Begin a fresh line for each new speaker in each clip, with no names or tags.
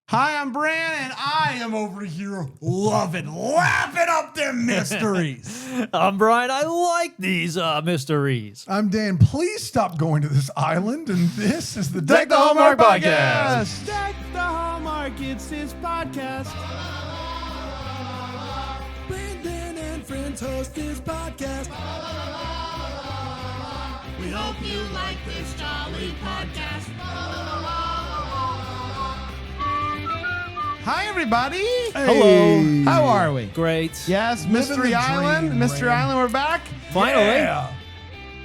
Hi, I'm Bran, and I am over here lapping up them mysteries.
I'm Brian. I like these mysteries.
I'm Dan. Please stop going to this island. And this is the
Deck the Hallmark Podcast.
Deck the Hallmark, it's his podcast.
Brandon and friends host this podcast. We hope you like this jolly podcast.
Hi, everybody.
Hello.
How are we?
Great.
Yes,
Living
Mystery
the
Island.
dream,
Mystery
Ram.
Island, we're back.
Finally.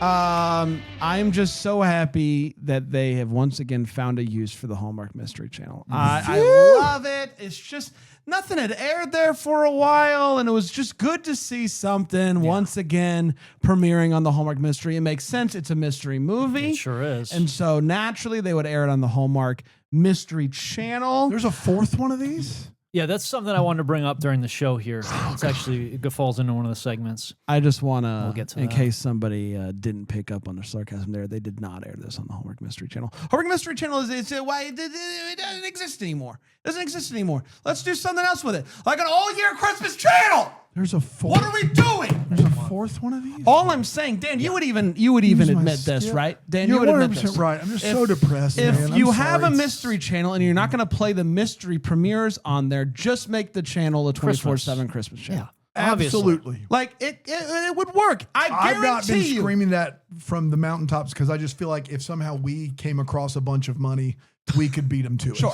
I'm just so happy that they have once again found a use for the Hallmark Mystery Channel. I love it. It's just nothing had aired there for a while, and it was just good to see something once again premiering on the Hallmark Mystery. It makes sense. It's a mystery movie.
It sure is.
And so naturally they would air it on the Hallmark Mystery Channel.
There's a fourth one of these?
Yeah, that's something I wanted to bring up during the show here. It's actually, it falls into one of the segments.
I just want to,
We'll get to
in
that.
case somebody didn't pick up on the sarcasm there, they did not air this on the Hallmark Mystery Channel. Hallmark Mystery Channel why it doesn't exist anymore. It doesn't exist anymore. Let's do something else with it, like an all-year Christmas channel.
There's a fourth.
What are we doing?
There's a fourth one of these?
All I'm saying, Dan, you would even
Use my
admit this,
skip.
right? Dan,
You're
you would admit
100%
this.
right. I'm just so depressed,
If
man. I'm
you have
sorry.
a mystery channel and you're not going to play the mystery premieres on there, just make the channel a 24/7 Christmas channel.
Yeah. Obviously.
Absolutely.
Like it would work. I
I've not been
guarantee you.
screaming that from the mountaintops because I just feel like if somehow we came across a bunch of money, we could beat them to it.
Sure.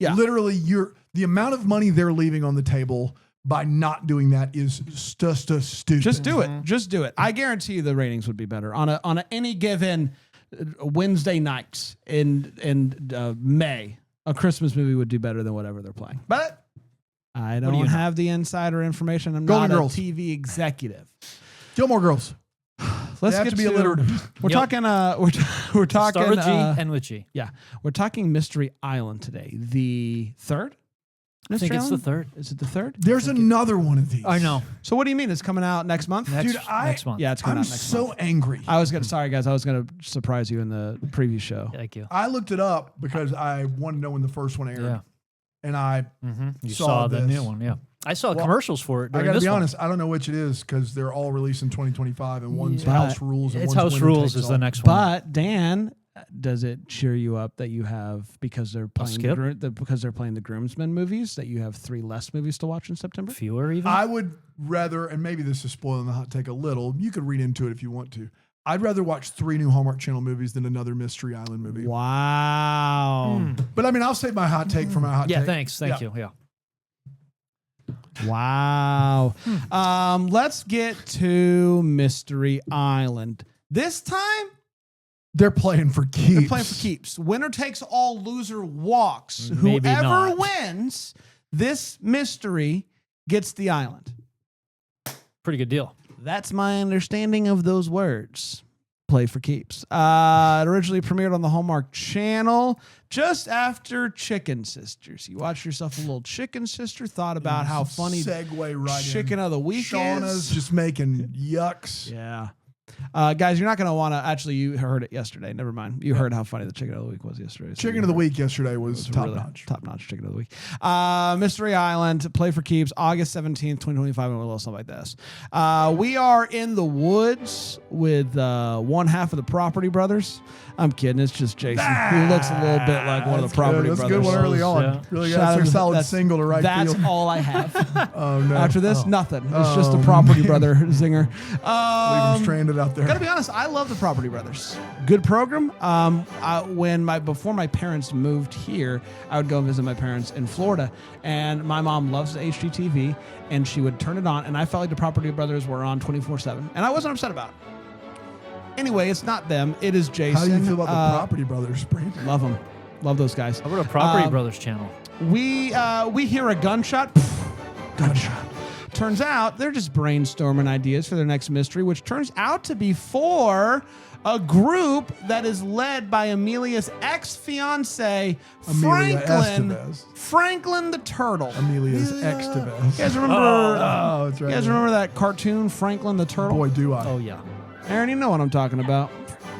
Yeah.
Literally, the amount of money they're leaving on the table by not doing that is just stupid.
Just do it. Just do it. I guarantee you the ratings would be better on any given Wednesday nights in May. A Christmas movie would do better than whatever they're playing. But I don't have the insider information. I'm
Golden
not
Girls.
a TV executive.
Gilmore Girls.
Let's
They have
get
to be alliterative.
We're
Yep.
talking. We're talking.
Start with G, end with G.
Yeah, we're talking Mystery Island today. The third.
I think
Mystery
it's the
Island?
third.
Is it the third?
There's another one of these.
I know.
So what do you mean? It's coming out next month?
Next,
Dude,
next month.
Yeah, it's coming
I'm
out next
so
month.
angry.
Sorry guys, I was gonna surprise you in the preview show.
Thank you.
I looked it up because I wanted to know when the first one aired.
Yeah.
And I
You
saw
saw the
this.
new one, yeah. I saw commercials for it
I
during
got to
this
be
one.
honest, I don't know which it is because they're all released in 2025 and one's
Yeah.
House Rules and
It's
one's
House
Winner
Rules
Takes
is the
All.
next one.
But Dan, does it cheer you up that you have because they're playing
skip?
because they're playing the Groomsmen movies that you have 3 less movies to watch in September?
Fewer even?
I would rather, and maybe this is spoiling the hot take a little, you could read into it if you want to. I'd rather watch 3 new Hallmark Channel movies than another Mystery Island movie.
Wow.
But I mean, I'll save my hot take for my hot
yeah,
take.
thanks. Thank
Yeah.
you. Yeah.
Wow. Let's get to Mystery Island. This time,
They're playing for keeps.
they're playing for keeps. Winner takes all, loser walks.
Maybe
Whoever
not.
wins this mystery gets the island.
Pretty good deal.
That's my understanding of those words. Play for keeps. It originally premiered on the Hallmark Channel just after Chicken Sisters. You watched yourself a little Chicken Sister, thought about how funny
Segue right
Chicken
in.
of the Week
Shauna's
is.
just making yucks.
Yeah. Guys, you're not going to want to. Actually, you heard it yesterday. Never mind. You heard how funny the Chicken of the Week was yesterday. So
Chicken
you
of the
heard-
Week yesterday was top
really
notch.
Top-notch Chicken of the Week. Mystery Island, play for keeps, August 17th, 2025, and a little something like this. We are in the woods with one half of the Property Brothers. I'm kidding. It's just Jason, who looks a little bit like one of the Property
That's a
Brothers.
good one early on.
Yeah.
Really
Shout
got
out
their
to-
solid
that's-
single to right
That's
field.
all I have.
Oh, no.
After this, nothing. It's just a
Oh,
Property
man.
Brother zinger.
Leave them stranded out there.
Gotta be honest, I love the Property Brothers. Good program. Before my parents moved here, I would go visit my parents in Florida, and my mom loves HGTV, and she would turn it on, and I felt like the Property Brothers were on 24/7, and I wasn't upset about it. Anyway, it's not them. It is Jason.
How do you feel about the Property Brothers, Brandon?
Love them. Love those guys.
How about a Property Brothers channel?
We hear a gunshot. Gunshot. Turns out they're just brainstorming ideas for their next mystery, which turns out to be for a group that is led by Amelia's ex-fiance,
Amelia
Franklin.
Estevez.
Franklin the Turtle.
Amelia's Estevez.
You guys remember?
Oh, that's right.
You guys remember that cartoon, Franklin the Turtle?
Boy, do I.
Oh, yeah.
Aaron, you know what I'm talking about.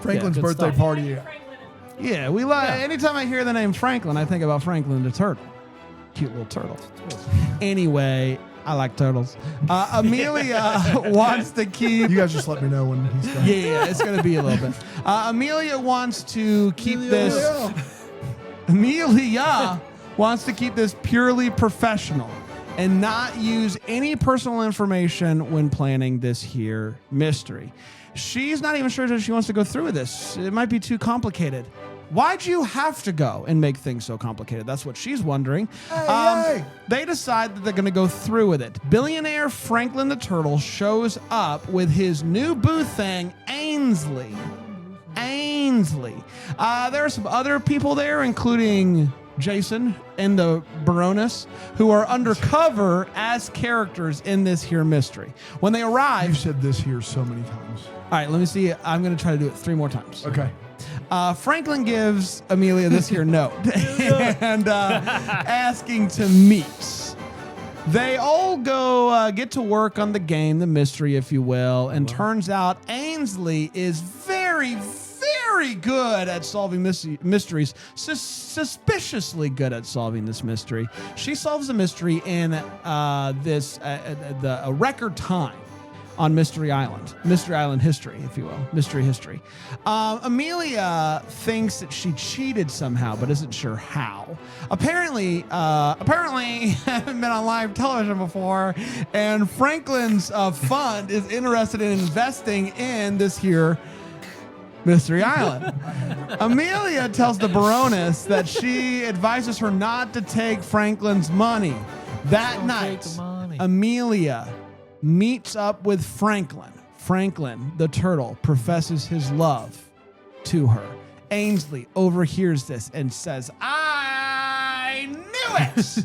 Franklin's
good
birthday
stuff.
party.
Yeah, we like. Anytime I hear the name Franklin, I think about Franklin the Turtle. cute little turtle. Anyway, I like turtles. Amelia wants to keep.
You guys just let me know when he's done.
Yeah, it's going to be a little bit. Amelia wants to keep this. Amelia wants to keep this purely professional and not use any personal information when planning this here mystery. She's not even sure that she wants to go through with this. It might be too complicated. Why'd you have to go and make things so complicated? That's what she's wondering.
Hey.
They decide that they're going to go through with it. Billionaire Franklin the Turtle shows up with his new boo thing, Ainsley. There are some other people there, including Jason and the Baroness, who are undercover as characters in this here mystery. When they arrive...
You said this here so many times.
All right, let me see. I'm going to try to do it 3 more times.
Okay.
Franklin gives Amelia this here note and asking to meet. They all go get to work on the game, the mystery, if you will, and turns out Ainsley is very, very good at solving mysteries, suspiciously good at solving this mystery. She solves the mystery in a record time on Mystery Island history, if you will, mystery history. Amelia thinks that she cheated somehow, but isn't sure how. Apparently, haven't been on live television before, and Franklin's fund is interested in investing in this here Mystery Island. Amelia tells the Baroness that she advises her not to take Franklin's money. That night, Amelia meets up with Franklin. Franklin, the turtle, professes his love to her. Ainsley overhears this and says, I knew it!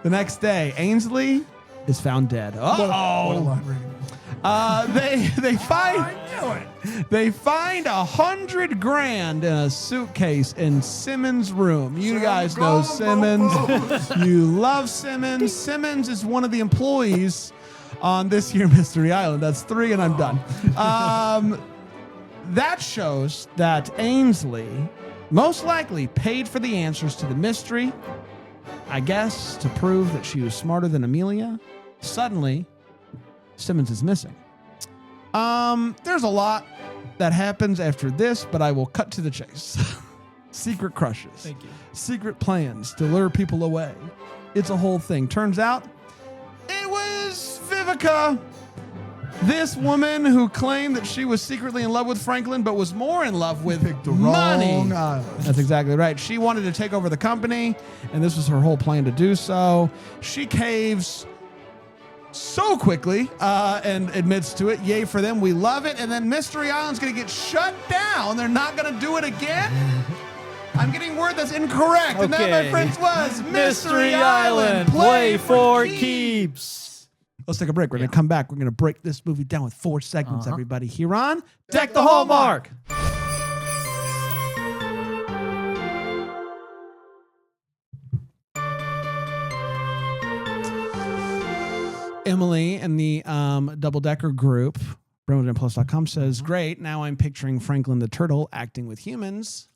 The next day, Ainsley is found dead.
What a
Uh-oh!
line reading.
They find $100,000 in a suitcase in Simmons' room. You guys know Simmons. You love Simmons. Simmons is one of the employees on this here Mystery Island. That's 3 and I'm done. That shows that Ainsley most likely paid for the answers to the mystery, I guess, to prove that she was smarter than Amelia. Suddenly, Simmons is missing. There's a lot that happens after this, but I will cut to the chase. Secret crushes.
Thank you.
Secret plans to lure people away. It's a whole thing. Turns out it was Vivica, this woman who claimed that she was secretly in love with Franklin, but was more in love with
Picked the
money.
wrong island.
That's exactly right. She wanted to take over the company, and this was her whole plan to do so. She caves so quickly and admits to it. Yay for them. We love it. And then Mystery Island's going to get shut down. They're not going to do it again. I'm getting word that's incorrect. And that, my friends, was Mystery Island. Play for keeps. Let's take a break. We're going to come back. We're going to break this movie down with 4 segments, everybody. Here on
Deck the Hallmark.
Emily and the Double Decker group, BromidandPlus.com, says, great. Now I'm picturing Franklin the Turtle acting with humans.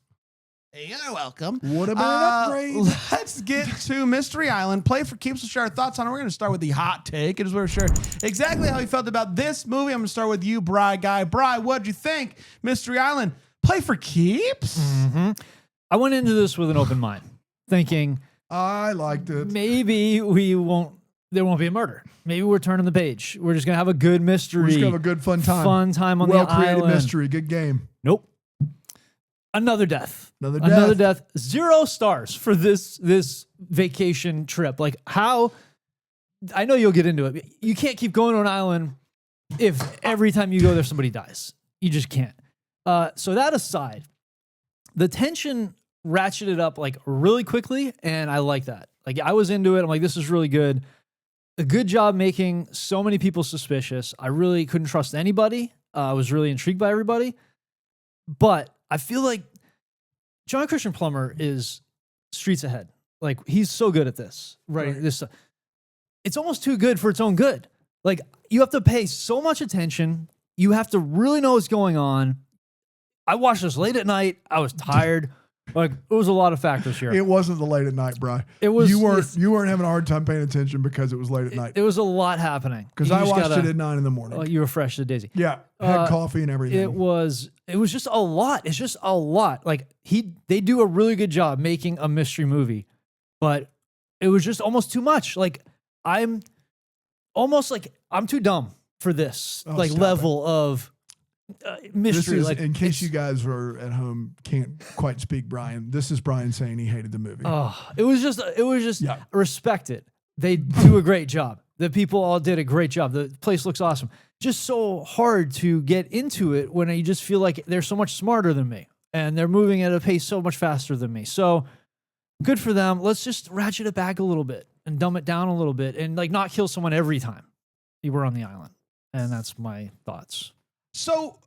You're welcome.
What about an upgrade?
Let's get to Mystery Island. Play for keeps. We'll share our thoughts on it. We're going to start with the hot take. It is where we share exactly how he felt about this movie. I'm going to start with you, Bri Guy. Bri, what'd you think? Mystery Island, play for keeps?
Mm-hmm. I went into this with an open mind, thinking
I liked it.
maybe there won't be a murder. Maybe we're turning the page. We're just going to have a good mystery.
We're just going to have a good fun time.
Fun time on the island.
Well-created mystery. Good game.
Nope. Another death.
Another death.
0 stars for this vacation trip. Like, how? I know you'll get into it. You can't keep going to an island if every time you go there somebody dies. You just can't. So that aside, the tension ratcheted up like really quickly, and I like that. Like, I was into it. I'm like, this is really good. A good job making so many people suspicious. I really couldn't trust anybody. I was really intrigued by everybody. But I feel like John Christian Plummer is streets ahead. Like, he's so good at this, right? This, it's almost too good for its own good. Like, you have to pay so much attention. You have to really know what's going on. I watched this late at night. I was tired. Like it was a lot of factors here.
It wasn't the late at night, Bri.
It was-
You
it's-
weren't having a hard time paying attention because it was late at night.
It was a lot happening.
Because
You
I
just
watched
gotta-
it at 9 in the morning.
You were fresh to Daisy.
Yeah, had coffee and everything.
It was just a lot. It's just a lot. Like they do a really good job making a mystery movie, but it was just almost too much. Like I'm too dumb for this like
stop
level of mystery.
This is,
like
in case
it's-
you guys are at home can't quite speak Brian, this is Brian saying he hated the movie.
it was just
Yeah.
respect it. They do a great job. The people all did a great job. The place looks awesome. Just so hard to get into it when you just feel like they're so much smarter than me and they're moving at a pace so much faster than me. So good for them. Let's just ratchet it back a little bit and dumb it down a little bit and like not kill someone every time you were on the island. And that's my thoughts.
So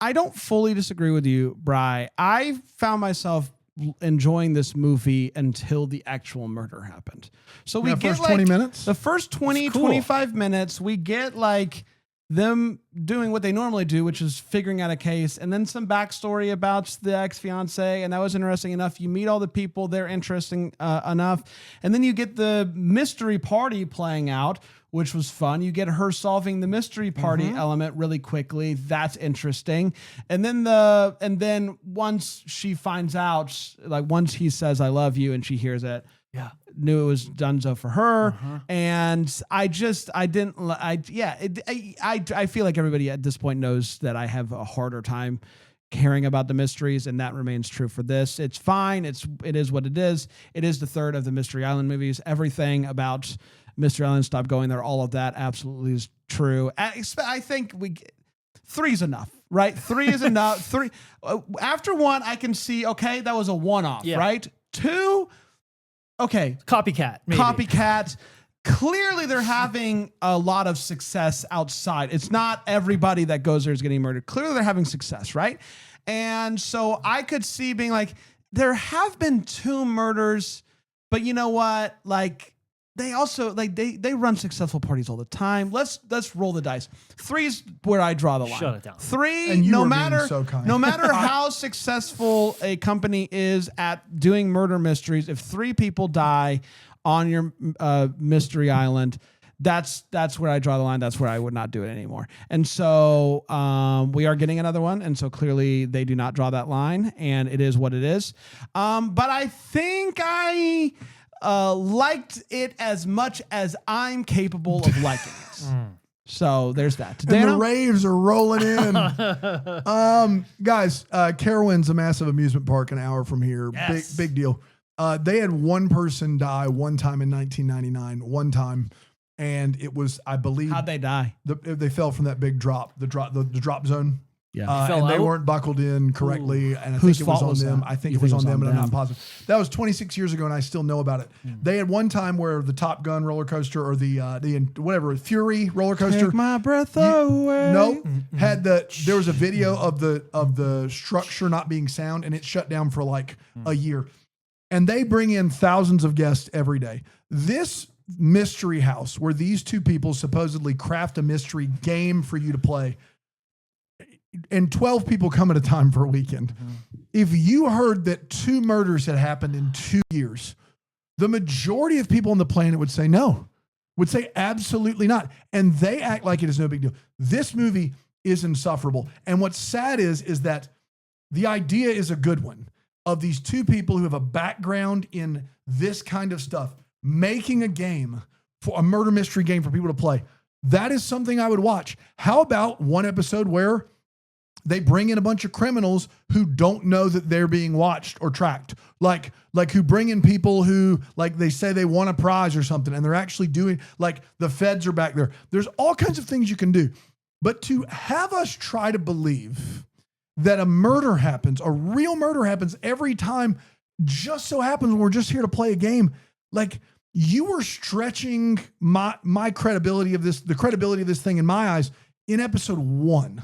I don't fully disagree with you, Bri. I found myself enjoying this movie until the actual murder happened. So we
That
get
first
like
20 minutes?
the first 20,
It's cool.
25 minutes, we get like them doing what they normally do, which is figuring out a case, and then some backstory about the ex-fiance, and that was interesting enough. You meet all the people, they're interesting enough, and then you get the mystery party playing out, which was fun. You get her solving the mystery party element really quickly. That's interesting. And then once she finds out, like once he says "I love you" and she hears it,
Yeah.
knew it was donezo for her. And I feel like everybody at this point knows that I have a harder time caring about the mysteries, and that remains true for this. It's fine. It is what it is. It is the third of the Mystery Island movies. Everything about Mystery Island, Stop Going There, all of that absolutely is true. I think 3's enough, right? 3 is enough. 3 after 1, I can see, okay, that was a one-off,
Yeah.
right? 2, okay,
Copycat. Maybe.
copycat. Clearly, they're having a lot of success outside. It's not everybody that goes there is getting murdered. Clearly, they're having success, right? And so I could see being like, there have been 2 murders, but you know what? Like, they also they run successful parties all the time. Let's roll the dice. 3's where I draw the line.
Shut it down.
3,
And you
no
were being
matter
so kind.
no matter how successful a company is at doing murder mysteries, if 3 people die on your mystery island, that's where I draw the line. That's where I would not do it anymore. And so we are getting another one, and so clearly they do not draw that line, and it is what it is. But I think I liked it as much as I'm capable of liking it. So there's that.
And the
Dana?
raves are rolling in. Guys, Carowind's a massive amusement park an hour from here.
Yes.
Big deal. They had one person die one time in 1999, one time. And it was, I believe,
How'd they die?
they fell from that big drop, the drop zone.
Yeah.
fell
And they
out?
weren't buckled in correctly. And I
Whose
think it was
fault
on
was
them.
that?
I think
You
it was
think
on them, but I'm
them?
not positive. That was 26 years ago, and I still know about it. They had one time where the Top Gun roller coaster or the whatever, Fury roller coaster.
Take my breath away.
Nope. There was a video of the structure not being sound, and it shut down for like a year. And they bring in thousands of guests every day. This mystery house where these 2 people supposedly craft a mystery game for you to play, and 12 people come at a time for a weekend. If you heard that 2 murders had happened in 2 years, the majority of people on the planet would say no, would say absolutely not. And they act like it is no big deal. This movie is insufferable. And what's sad is that the idea is a good one of these 2 people who have a background in this kind of stuff, making a game, for a murder mystery game for people to play. That is something I would watch. How about one episode where they bring in a bunch of criminals who don't know that they're being watched or tracked, like who bring in people who, like, they say they want a prize or something, and they're actually doing, like, the feds are back there. There's all kinds of things you can do. But to have us try to believe that a murder happens, a real murder happens every time, just so happens when we're just here to play a game, like, you were stretching my credibility of this, the credibility of this thing in my eyes in episode 1.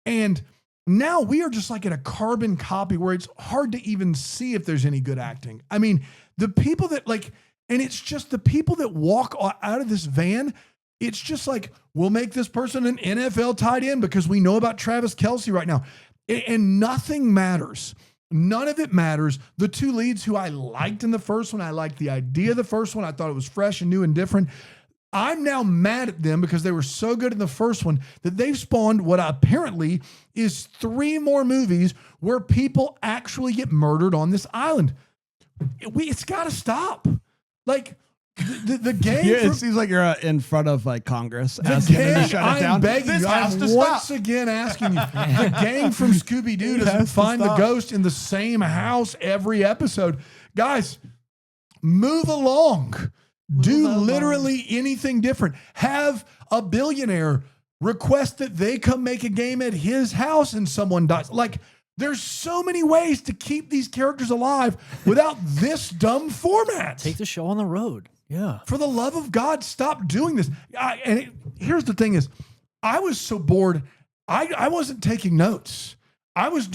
And now we are just like at a carbon copy where it's hard to even see if there's any good acting. I mean, the people that and it's just the people that walk out of this van. It's just like, we'll make this person an NFL tight end because we know about Travis Kelce right now. And nothing matters. none of it matters. The two leads who I liked in the first one, I liked the idea of the first one. I thought it was fresh and new and different. I'm now mad at them because they were so good in the first one that they've spawned what apparently is 3 more movies where people actually get murdered on this island. It's got to stop. Like, the game.
It seems like you're in front of like Congress
the
asking them to
gang,
shut it
I'm
down.
begging
This
you.
has
I'm
to stop.
once again asking you. The gang from Scooby-Doo doesn't find the ghost in the same house every episode. Guys, move along. Do literally anything different. Have a billionaire request that they come make a game at his house and someone dies. Like, there's so many ways to keep these characters alive without this dumb format.
Take the show on the road. Yeah.
For the love of God, stop doing this. Here's the thing is, I was so bored. I wasn't taking notes. I was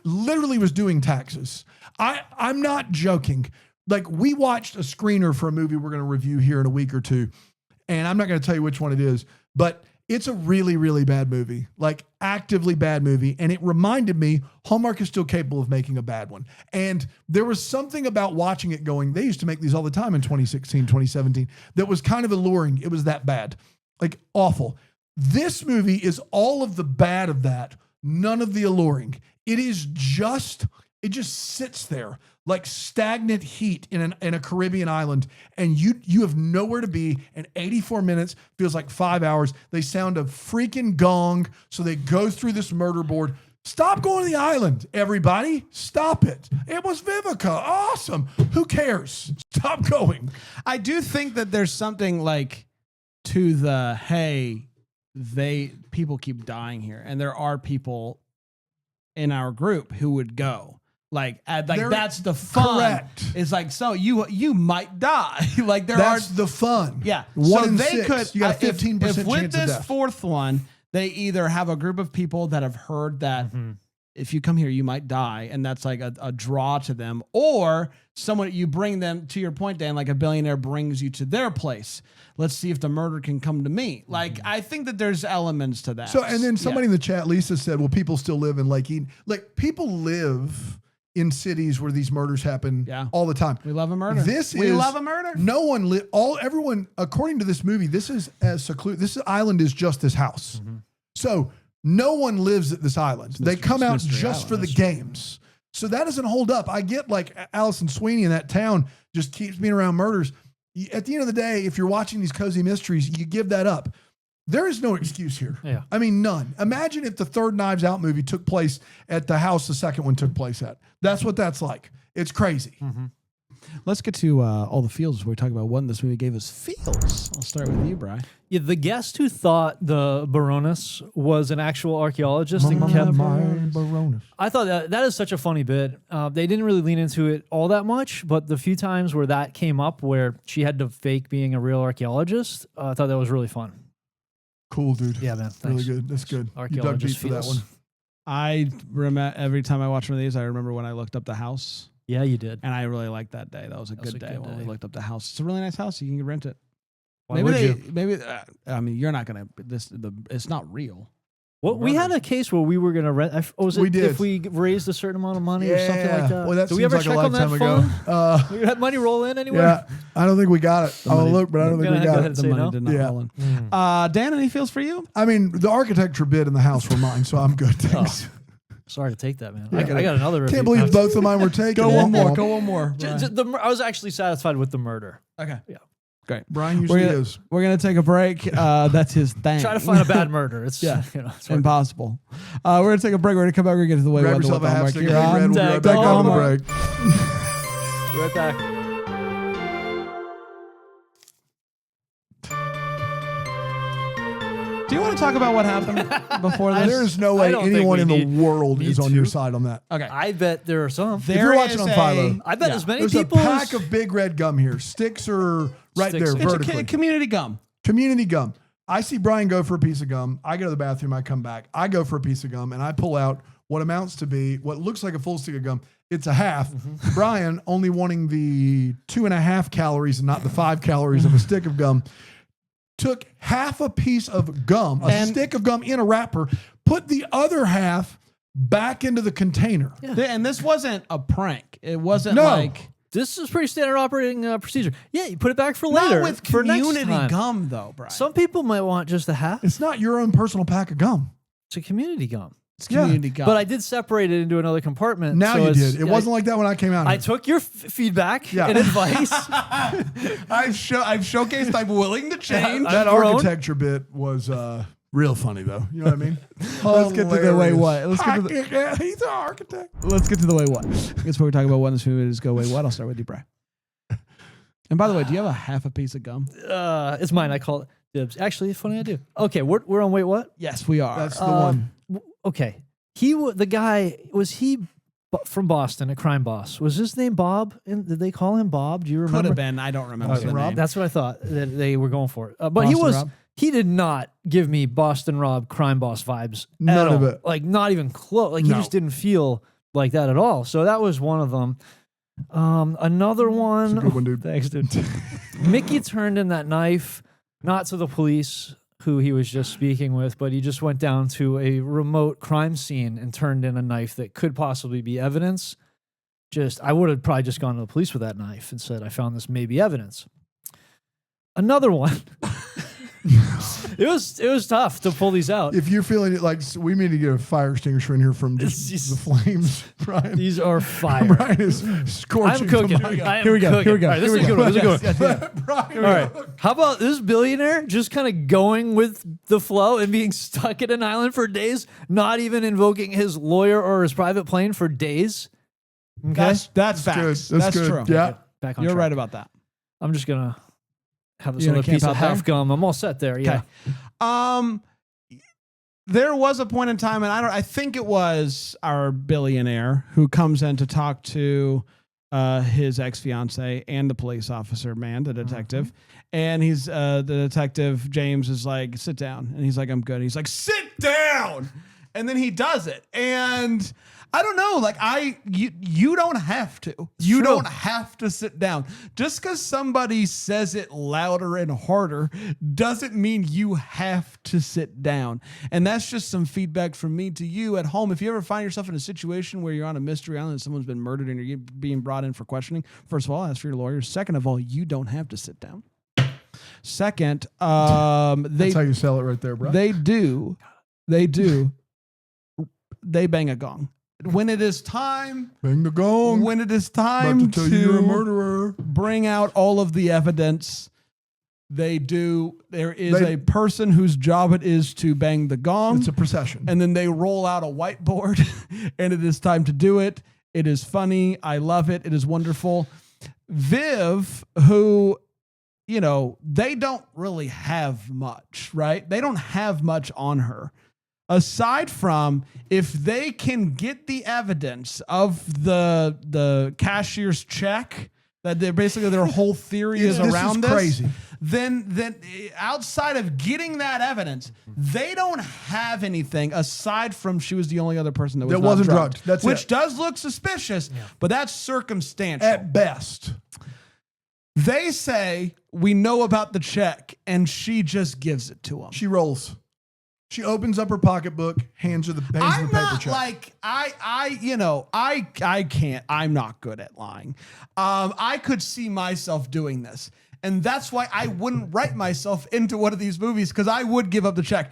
literally was doing taxes. I'm not joking. Like, we watched a screener for a movie we're going to review here in a week or two. And I'm not going to tell you which one it is, but it's a really, really bad movie, like actively bad movie. And it reminded me Hallmark is still capable of making a bad one. And there was something about watching it going, they used to make these all the time in 2016, 2017, that was kind of alluring. It was that bad, like awful. This movie is all of the bad of that, none of the alluring. It just sits there like stagnant heat in a Caribbean island, and you have nowhere to be, and 84 minutes feels like 5 hours. They sound a freaking gong, so they go through this murder board. Stop going to the island, everybody. Stop it. It was Vivica. Awesome. Who cares? Stop going.
I do think that there's something like to the, hey, people keep dying here, and there are people in our group who would go. Like that's the fun.
Correct.
It's like, so you might die. Like
That's the fun.
Yeah.
1
so
in
they
6.
could.
You got a 15%
if
chance
with
of
this
death.
4th one, they either have a group of people that have heard that if you come here, you might die, and that's like a draw to them, or someone you bring them to your point, Dan, like a billionaire brings you to their place. Let's see if the murder can come to me. Like, I think that there's elements to that.
So, and then somebody in the chat, Lisa said, well, people still live in Lake Eden. Like, people live in cities where these murders happen all the time.
We love a murder. We love a murder.
No one everyone, according to this movie, this is as secluded. This island is just this house. So no one lives at this island. They come out just for the games. So that doesn't hold up. I get like Allison Sweeney in that town just keeps being around murders. At the end of the day, if you're watching these cozy mysteries, you give that up. There is no excuse here.
Yeah.
I mean, none. Imagine if the third Knives Out movie took place at the house the second one took place at. That's what that's like. It's crazy.
Let's get to all the feels where we talk about what this movie gave us feels. I'll start with you, Bri.
Yeah, the guest who thought the Baroness was an actual archaeologist and kept.
Baroness.
I thought that is such a funny bit. They didn't really lean into it all that much, but the few times where that came up, where she had to fake being a real archaeologist, I thought that was really fun.
Cool, dude.
Yeah, man. Thanks.
Really good. That's good. You dug deep
Archaeologist
for that
feels.
one.
I remember every time I watch one of these, I remember when I looked up the house,
Yeah, you did.
and I really liked that day. That was a good day when we looked up the house. It's a really nice house. You can rent it.
Why would you?
I mean, you're not gonna. It's not real.
Well, we had a case where we were going to rent. Was it
We did.
if we raised a certain amount of money or something like that?
Well, that
Did we
seems
ever
like
check
a
on that
lifetime ago.
phone? We had money roll in anywhere?
Yeah, I don't think we got it. I'll look, but I don't think we
Go
got
ahead.
it.
The
Say
money
no?
did not
Yeah.
roll in. Dan, any feels for you?
I mean, the architecture bid in the house were mine, so I'm good. Thanks.
Sorry to take that, man. I got another.
Can't
review.
believe both of mine were taken.
Go one more.
I was actually satisfied with the murder.
Okay.
Yeah.
Great.
Brian usually
We're
is.
gonna take a break. That's his thing.
Try to find a bad murder. It's
Yeah.
it's hard.
Impossible. We're gonna take a break. We're gonna come back. We're gonna get to the way
Grab
weather
yourself
with
a half
Hallmark
stick
here
of Big Red.
on
We'll be right
Tag
back on the
Hallmark.
break.
Right back.
Do you want to talk about what happened before this?
There is no
I
way
don't think
anyone
we
in the
need-
world
need
is on your
to.
side on that.
Okay.
I bet there are some.
If you're watching on Philo,
I bet as many
there's
people.
a pack of Big Red gum here. Sticks are right
Sticks.
there
It's
vertically.
community gum.
Community gum. I see Brian go for a piece of gum. I go to the bathroom. I come back. I go for a piece of gum, and I pull out what amounts to be what looks like a full stick of gum. It's a half. Brian, only wanting the 2.5 calories and not the 5 calories of a stick of gum, took half a piece of gum, a stick of gum in a wrapper, put the other half back into the container.
And this wasn't a prank. It wasn't
No.
like
This is pretty standard operating procedure. Yeah, you put it back for later.
not with
for next
community
time.
gum though, Brian.
Some people might want just a half.
It's not your own personal pack of gum.
It's a community gum.
it's community gum.
But I did separate it into another compartment.
Now
so
you
it's-
did. It wasn't like that when I came out.
I
here.
took your feedback
Yeah.
and advice.
I've showcased I'm willing to change.
that
grown.
architecture bit was real funny though. You know what I mean?
Let's get to the way what. Let's get to the,
He's an architect.
let's get to the way what. I guess we're talking about what in this movie is go way what. I'll start with you, Brian. And by the way, do you have a half a piece of gum?
It's mine. I call it dibs. Actually, it's funny I do. Okay, we're on wait what?
Yes, we are.
That's the one.
Okay. The guy, was he from Boston, a crime boss? Was his name Bob? And did they call him Bob? Do you remember?
Could have been. I don't remember
Boston
the
Rob?
name.
That's what I thought that they were going for. But
Boston Rob?
he did not give me Boston Rob crime boss vibes.
None
at
of
all.
it.
Like not even close. Like he
No.
just didn't feel like that at all. So that was one of them. Another one.
Good one, dude.
Thanks, dude. Mickey turned in that knife, not to the police who he was just speaking with, but he just went down to a remote crime scene and turned in a knife that could possibly be evidence. I would have probably just gone to the police with that knife and said, I found this may be evidence. Another one. It was tough to pull these out.
If you're feeling it, like we need to get a fire extinguisher in here from just the flames, Brian.
These are fire.
Brian is scorching.
I'm cooking.
somebody.
I am
Here we go.
cooking.
Here we go.
All right, this
Here
is
we
a good
go.
one. This is a good one.
Brian,
All right. How about this billionaire just kind of going with the flow and being stuck at an island for days, not even invoking his lawyer or his private plane for days? Okay.
That's
Good.
facts.
That's
That's
good.
true.
Yeah.
Back on
You're
track.
right about that.
I'm just going to have this
You gonna
other
camp
piece of
out there?
half gum. I'm all set there. Yeah.
There was a point in time, and I think it was our billionaire who comes in to talk to his ex-fiance and the police officer, the detective. And he's the detective, James, is like, sit down. And he's like, I'm good. He's like, sit down. And then he does it. And I don't know, like you don't have to. You
true.
don't have to sit down. Just because somebody says it louder and harder doesn't mean you have to sit down. And that's just some feedback from me to you at home. If you ever find yourself in a situation where you're on a mystery island and someone's been murdered and you're being brought in for questioning, first of all, ask for your lawyer. Second of all, you don't have to sit down. Second,
That's how you sell it right there, bro.
they do. They bang a gong. When it is time,
Bang the gong.
when it is
About
time
to tell you you're a
to
murderer.
bring out all of the evidence, they do. There is
They-
a person whose job it is to bang the gong,
It's a procession.
and then they roll out a whiteboard, and it is time to do it. It is funny. I love it. It is wonderful. Viv, who, they don't really have much, right? They don't have much on her. Aside from if they can get the evidence of the cashier's check, that they're basically their whole theory is around this.
Crazy.
Then outside of getting that evidence, they don't have anything aside from she was the only other person that was
That
not
wasn't
drugged.
drugged. That's
which
it.
does look suspicious, but that's circumstantial.
At best.
They say we know about the check, and she just gives it to them.
She rolls. She opens up her pocketbook, hands her the paper
I'm not
check.
like I can't. I'm not good at lying. I could see myself doing this, and that's why I wouldn't write myself into one of these movies because I would give up the check.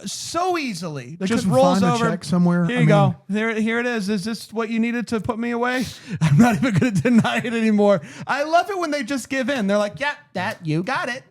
So easily
They
just
couldn't
rolls
find the
over.
check somewhere?
Here
I
you
mean-
go. Here it is. Is this what you needed to put me away? I'm not even going to deny it anymore. I love it when they just give in. They're like, yeah, that you got it.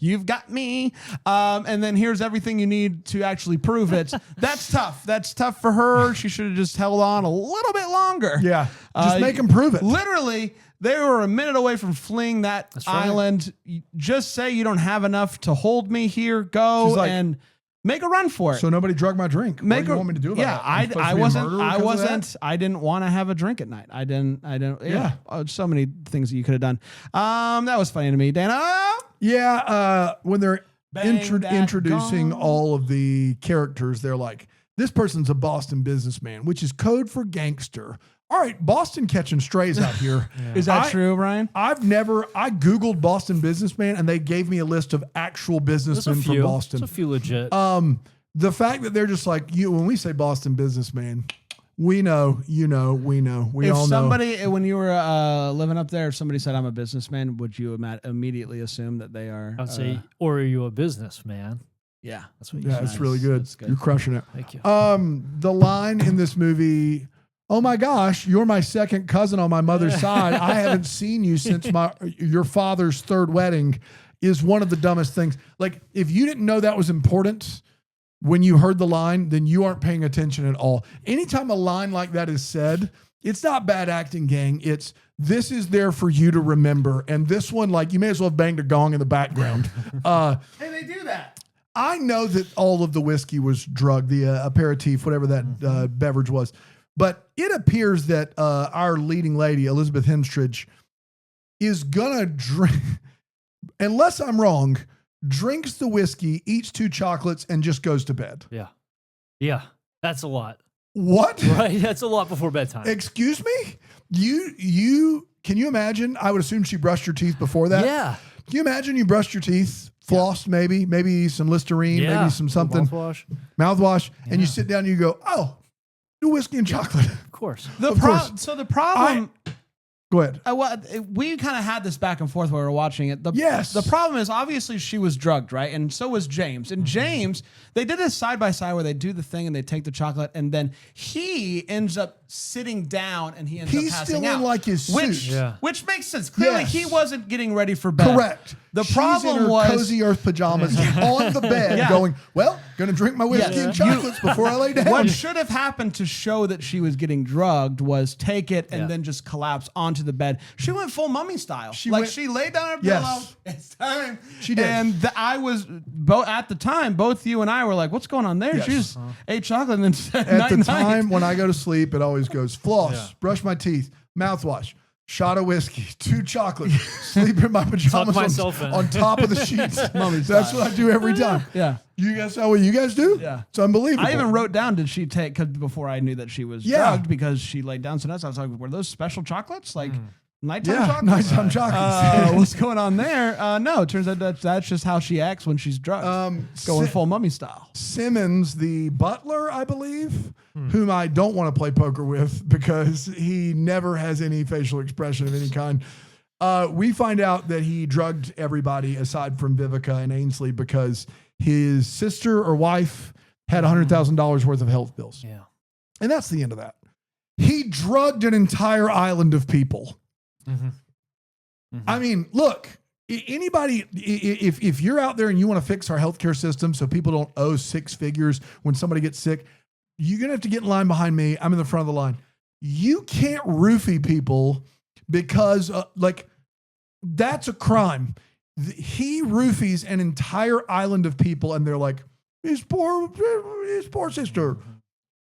You've got me. And then here's everything you need to actually prove it. That's tough. That's tough for her. She should have just held on a little bit longer.
Yeah. Just make them prove it.
Literally, they were a minute away from fleeing that
right.
island. Just say you don't have enough to hold me here. Go
She's like,
and make a run for it.
So nobody drugged my drink. What do you want me to do about
yeah,
it? I'm supposed to
I
be a
wasn't.
murderer
I
because of that?
wasn't. I didn't want to have a drink at night. I didn't. Yeah. Oh, so many things that you could have done. That was funny to me, Dana.
Yeah, when they're
Bang that
introducing
gong.
all of the characters, they're like, this person's a Boston businessman, which is code for gangster. All right, Boston catching strays out here.
Is that true, Brian?
I Googled Boston businessman and they gave me a list of actual
There's a
businessmen from
few.
Boston.
There's a few legit.
the fact that they're just like, when we say Boston businessman, we know, we know, we
if
all know.
somebody, when you were living up there, if somebody said I'm a businessman, would you immediately assume that they are?
I'd say, or are you a businessman?
Yeah, that's what you
Yeah,
said.
it's really good.
That's good.
You're crushing it.
Thank you.
The line in this movie, oh my gosh, you're my second cousin on my mother's side. I haven't seen you since your father's third wedding, is one of the dumbest things. Like, if you didn't know that was important when you heard the line, then you aren't paying attention at all. Anytime a line like that is said, it's not bad acting, gang. This is there for you to remember. And this one, like, you may as well have banged a gong in the background.
Hey, they do that.
I know that all of the whiskey was drugged, the aperitif, whatever that beverage was. But it appears that our leading lady, Elizabeth Henstridge, is going to drink, unless I'm wrong, drinks the whiskey, eats 2 chocolates, and just goes to bed.
Yeah. Yeah. That's a lot.
What?
Right? That's a lot before bedtime.
Excuse me? You can you imagine? I would assume she brushed her teeth before that.
Yeah.
Can you imagine you brushed your teeth, flossed maybe some Listerine, maybe some something. Mouthwash. And you sit down and you go, oh, do whiskey and chocolate.
Of course.
So the problem.
Go ahead.
We kind of had this back and forth while we were watching it.
Yes.
The problem is obviously she was drugged, right? And so was James. And James, they did this side by side where they do the thing and they take the chocolate, and then he ends up sitting down and he ends up
He's
passing
still
out.
in like his suit.
Which makes sense. Clearly,
Yes.
he wasn't getting ready for bed.
Correct.
The
She's
problem
in her
was
cozy earth pajamas on the bed, going, "Well, gonna drink my whiskey and chocolates before I lay down."
what should have happened to show that she was getting drugged was take it and then just collapse onto the bed. She went full mummy style. She laid down her pillow.
Yes.
It's time.
She did.
And I was at the time, both you and I were like, "What's going on there?"
Yes.
She just ate chocolate and then said,
At
night,
the
night.
time when I go to sleep, it always goes floss, brush my teeth, mouthwash, shot of whiskey, 2 chocolates, sleep in my pajamas
myself in.
on top of the sheets. That's what I do every time.
Yeah.
You guys know what you guys do?
Yeah.
It's unbelievable.
I even wrote down, did she take, cause before I knew that she was drugged because she laid down so nuts. I was like, were those special chocolates? Like nighttime chocolates?
nighttime chocolates.
What's going on there? No, it turns out that's just how she acts when she's drugged. Going full mummy style.
Simmons, the butler, I believe, whom I don't want to play poker with because he never has any facial expression of any kind. We find out that he drugged everybody aside from Vivica and Ainsley because his sister or wife had $100,000 worth of health bills.
Yeah.
And that's the end of that. He drugged an entire island of people. I mean, look, anybody, if you're out there and you want to fix our healthcare system so people don't owe 6 figures when somebody gets sick, you're going to have to get in line behind me. I'm in the front of the line. You can't roofie people because that's a crime. He roofies an entire island of people and they're like, his poor sister.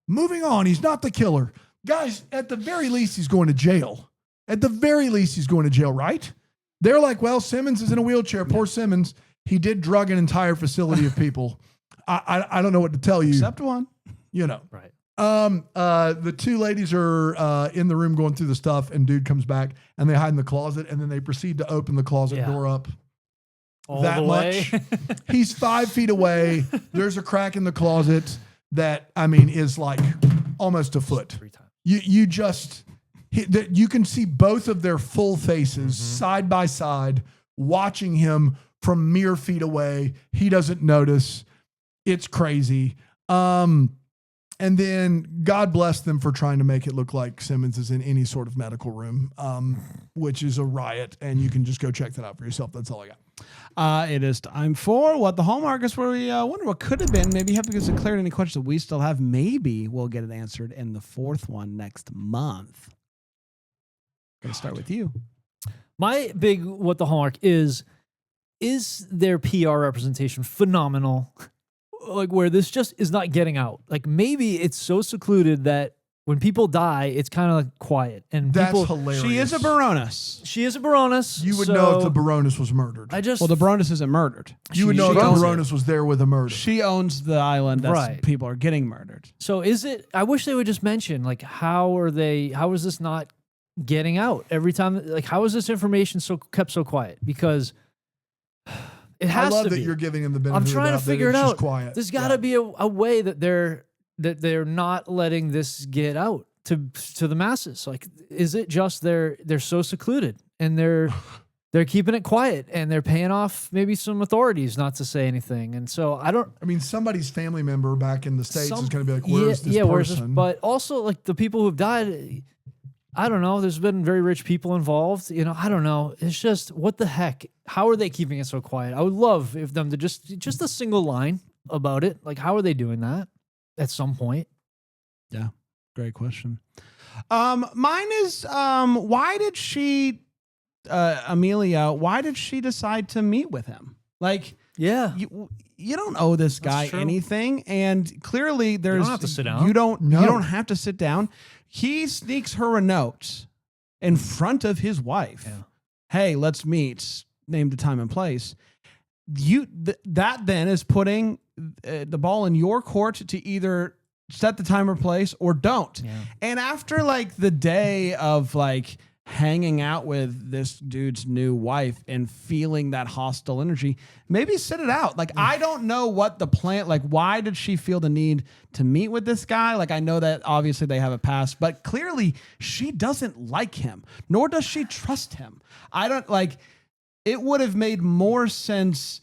Moving on. He's not the killer. Guys, at the very least, he's going to jail. At the very least, he's going to jail, right? They're like, well, Simmons is in a wheelchair. Poor Simmons. He did drug an entire facility of people. I don't know what to tell you.
Except one.
You know.
Right.
The 2 ladies are in the room going through the stuff, and dude comes back, and they hide in the closet, and then they proceed to open the closet door up.
All
that
the way.
much. He's 5 feet away. There's a crack in the closet that, I mean, is like almost a foot.
3 times.
You just... You can see both of their full faces side by side, watching him from mere feet away. He doesn't notice. It's crazy. And then God bless them for trying to make it look like Simmons is in any sort of medical room, which is a riot. And you can just go check that out for yourself. That's all I got.
It is time for What the Hallmark is, where we wonder what could have been. Maybe you have to get cleared any questions that we still have. Maybe we'll get it answered in the 4th one next month. Gonna start with you.
My big what the Hallmark is their PR representation phenomenal? Like where this just is not getting out. Like maybe it's so secluded that when people die, it's kind of like quiet and
That's
people.
hilarious.
She is a Baroness.
She is a Baroness.
You would know if the Baroness was murdered.
Well, the Baroness isn't murdered.
You would know if the Baroness was there with a murder.
She owns the island that
Right.
people are getting murdered.
So is it? I wish they would just mention like how is this not getting out every time? Like how is this information kept so quiet? Because It has
I love
to
that
be.
you're giving him the benefit
I'm
of the
trying to
doubt that
figure it
it's just
out.
quiet.
There's got to be a way that they're not letting this get out to the masses. Like, is it just they're so secluded and they're keeping it quiet and they're paying off maybe some authorities not to say anything? And so I mean,
somebody's family member back in the States is going to be like, where's this person?
Where's this? But also, like, the people who've died, I don't know. There's been very rich people involved. I don't know. It's just, what the heck? How are they keeping it so quiet? I would love if them to just a single line about it. Like, how are they doing that at some point?
Yeah, great question. Mine is, why did she, Amelia, why did she decide to meet with him? Like,
Yeah.
you don't owe this guy
true.
anything, and clearly there's
don't have to sit down.
You don't have to sit down. He sneaks her a note in front of his wife.
Yeah.
Hey, let's meet. Name the time and place. That then is putting the ball in your court to either set the time or place or don't.
Yeah.
And after like the day of like hanging out with this dude's new wife and feeling that hostile energy, maybe sit it out. Like, I don't know what the plan, like, why did she feel the need to meet with this guy? Like, I know that obviously they have a past, but clearly she doesn't like him, nor does she trust him. I don't like, it would have made more sense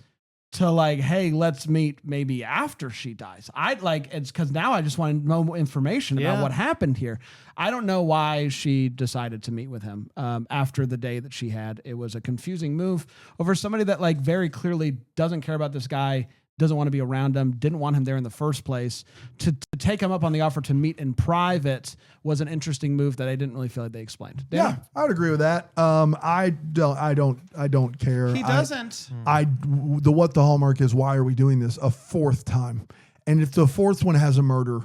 to like, hey, let's meet maybe after she dies. It's because now I just want to know more information about what happened here. I don't know why she decided to meet with him after the day that she had. It was a confusing move over somebody that like very clearly doesn't care about this guy, doesn't want to be around him, didn't want him there in the first place. To take him up on the offer to meet in private was an interesting move that I didn't really feel like they explained. Danny?
Yeah, I would agree with that. I don't care.
He doesn't.
What the hallmark is, why are we doing this a fourth time? And if the fourth one has a murder,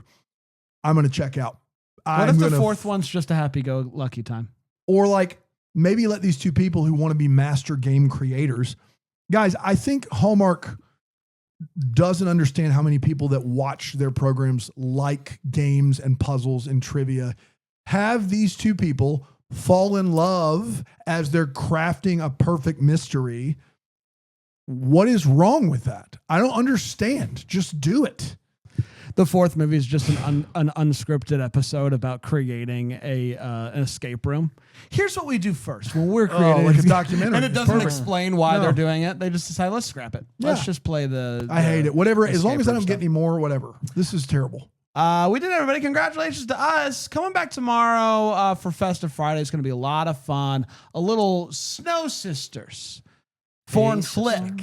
I'm going to check out.
What if the fourth one's just a happy-go-lucky time?
Or like maybe let these two people who want to be master game creators. Guys, I think Hallmark doesn't understand how many people that watch their programs like games and puzzles and trivia. Have these two people fall in love as they're crafting a perfect mystery. What is wrong with that? I don't understand. Just do it.
The fourth movie is just an unscripted episode about creating an escape room. Here's what we do first when we're creating
like a documentary.
and it doesn't
Perfect.
explain why
No.
they're doing it. They just decide, let's scrap it. Let's just play the
I hate it. Whatever. As long as I don't
escape
get
room
any more, whatever. This is terrible.
We did it, everybody. Congratulations to us. Coming back tomorrow for Festive Friday. It's going to be a lot of fun. A little Snow Sisters foreign flick.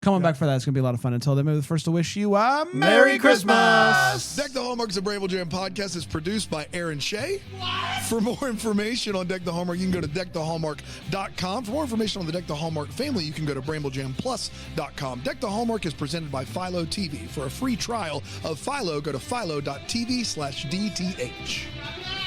Coming back for that. It's going to be a lot of fun. Until then, maybe the first to wish you a Merry Christmas.
Deck the Hallmark's a Bramble Jam podcast is produced by Aaron Shea. For more information on Deck the Hallmark, you can go to deckthehallmark.com. For more information on the Deck the Hallmark family, you can go to bramblejamplus.com. Deck the Hallmark is presented by Philo TV. For a free trial of Philo, go to philo.tv/DTH.